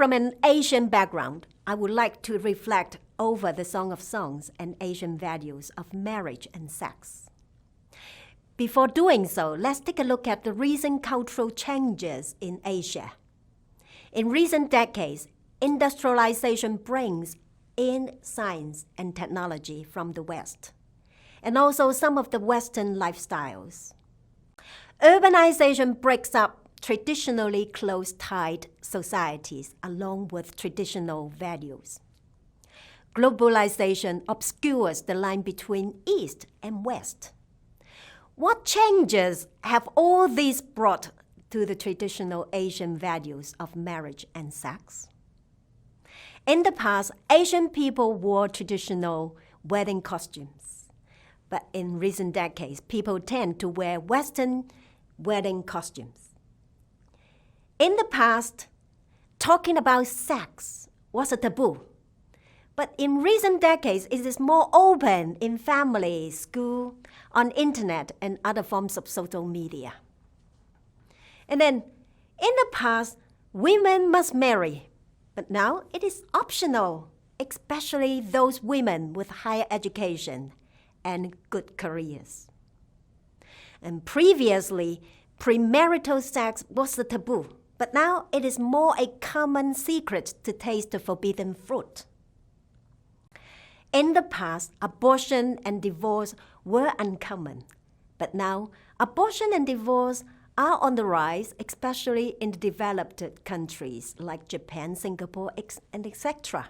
from an Asian background, I would like to reflect over the Song of Songs and Asian values of marriage and sex. Before doing so, let's take a look at the recent cultural changes in Asia. In recent decades, industrialization brings in science and technology from the West, and also some of the Western lifestyles. Urbanization breaks up traditionally close-tied societies along with traditional values. Globalization obscures the line between East and West. What changes have all these brought to the traditional Asian values of marriage and sex? In the past, Asian people wore traditional wedding costumes, but in recent decades, people tend to wear Western wedding costumes. In the past, talking about sex was a taboo, but in recent decades, it is more open in family, school, on internet, and other forms of social media. And then, in the past, women must marry, but now it is optional, especially those women with higher education and good careers. And previously, premarital sex was a taboo, but now it is more a common secret to taste the forbidden fruit. In the past, abortion and divorce were uncommon, but now abortion and divorce are on the rise, especially in the developed countries like Japan, Singapore, and etc.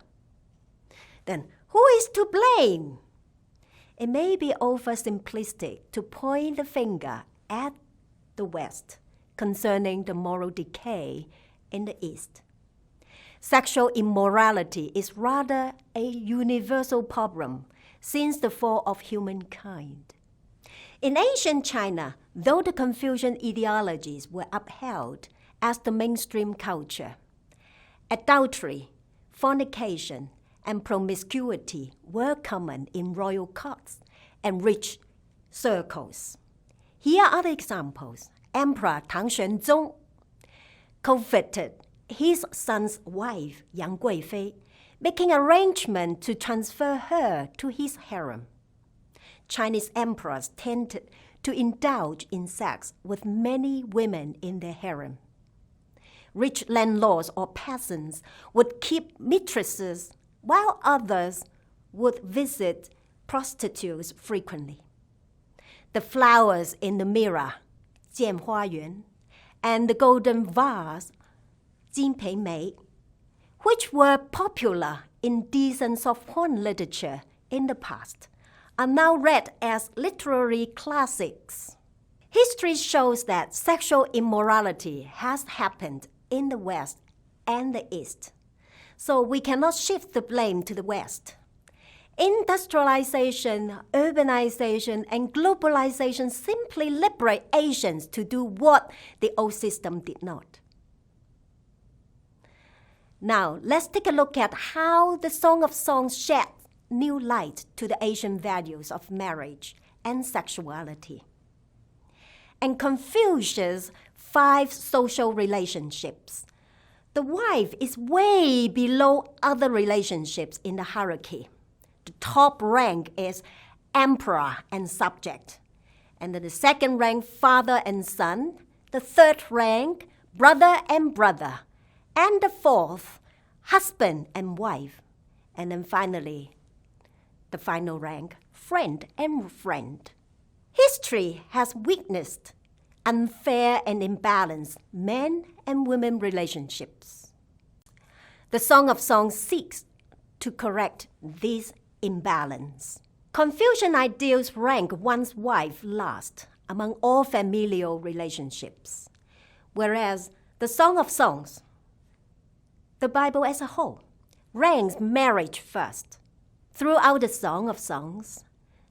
Then, who is to blame? It may be oversimplistic to point the finger at the West concerning the moral decay in the East. Sexual immorality is rather a universal problem since the fall of humankind. In ancient China, though the Confucian ideologies were upheld as the mainstream culture, adultery, fornication, and promiscuity were common in royal courts and rich circles. Here are the examples. Emperor Tang Xuanzong coveted his son's wife, Yang Guifei, making arrangements to transfer her to his harem. Chinese emperors tended to indulge in sex with many women in their harem. Rich landlords or peasants would keep mistresses, while others would visit prostitutes frequently. The flowers in the mirror, 见花园, and the golden vase, 金瓶梅, which were popular in decent soft porn literature in the past, are now read as literary classics. History shows that sexual immorality has happened in the West and the East, so we cannot shift the blame to the West. Industrialization, urbanization, and globalization simply liberate Asians to do what the old system did not. Now, let's take a look at how the Song of Songs shed new light to the Asian values of marriage and sexuality. And Confucius' 5 social relationships. The wife is way below other relationships in the hierarchy. The top rank is emperor and subject. And then the second rank, father and son. The third rank, brother and brother. And the fourth, husband and wife. And then finally, the final rank, friend and friend. History has witnessed unfair and imbalanced men and women relationships. The Song of Songs seeks to correct this imbalance. Confucian ideals rank one's wife last among all familial relationships, whereas the Song of Songs, the Bible as a whole, ranks marriage first. Throughout the Song of Songs,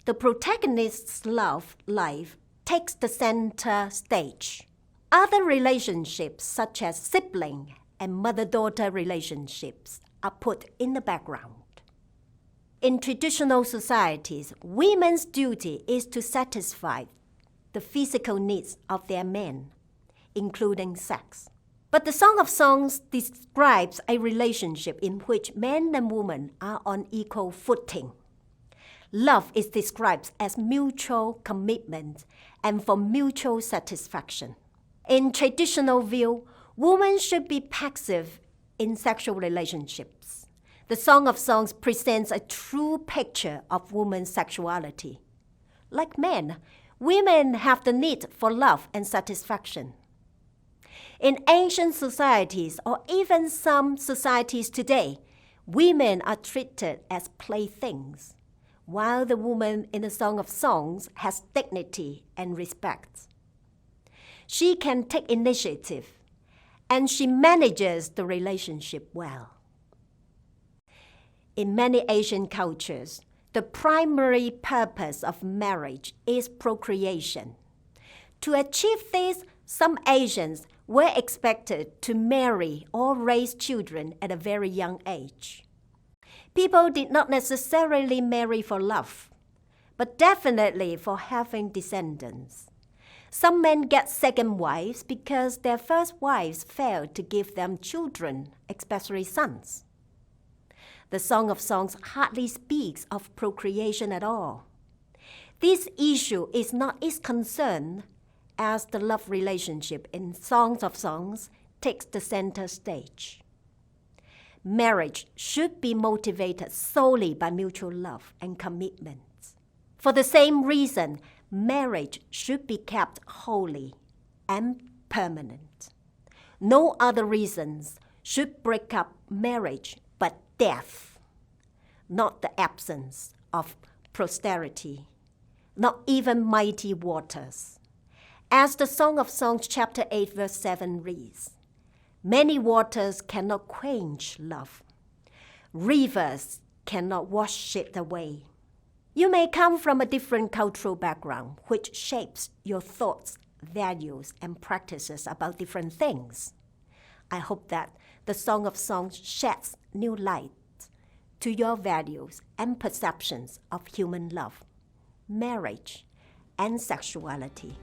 the protagonist's love life takes the center stage. Other relationships, such as sibling and mother-daughter relationships, are put in the background. In traditional societies, women's duty is to satisfy the physical needs of their men, including sex. But the Song of Songs describes a relationship in which man and woman are on equal footing. Love is described as mutual commitment and for mutual satisfaction. In traditional view, women should be passive in sexual relationships. The Song of Songs presents a true picture of woman's sexuality. Like men, women have the need for love and satisfaction. In ancient societies, or even some societies today, women are treated as playthings, while the woman in the Song of Songs has dignity and respect. She can take initiative, and she manages the relationship well. In many Asian cultures, the primary purpose of marriage is procreation. To achieve this, some Asians were expected to marry or raise children at a very young age. People did not necessarily marry for love, but definitely for having descendants. Some men get second wives because their first wives failed to give them children, especially sons. The Song of Songs hardly speaks of procreation at all. This issue is not its concern, as the love relationship in Songs of Songs takes the center stage. Marriage should be motivated solely by mutual love and commitment. For the same reason, marriage should be kept holy and permanent. No other reasons should break up marriage but death, not the absence of prosperity, not even mighty waters. As the Song of Songs chapter 8 verse 7 reads, "Many waters cannot quench love. Rivers cannot wash it away." You may come from a different cultural background, which shapes your thoughts, values, and practices about different things. I hope that the Song of Songs sheds new light to your values and perceptions of human love, marriage, and sexuality.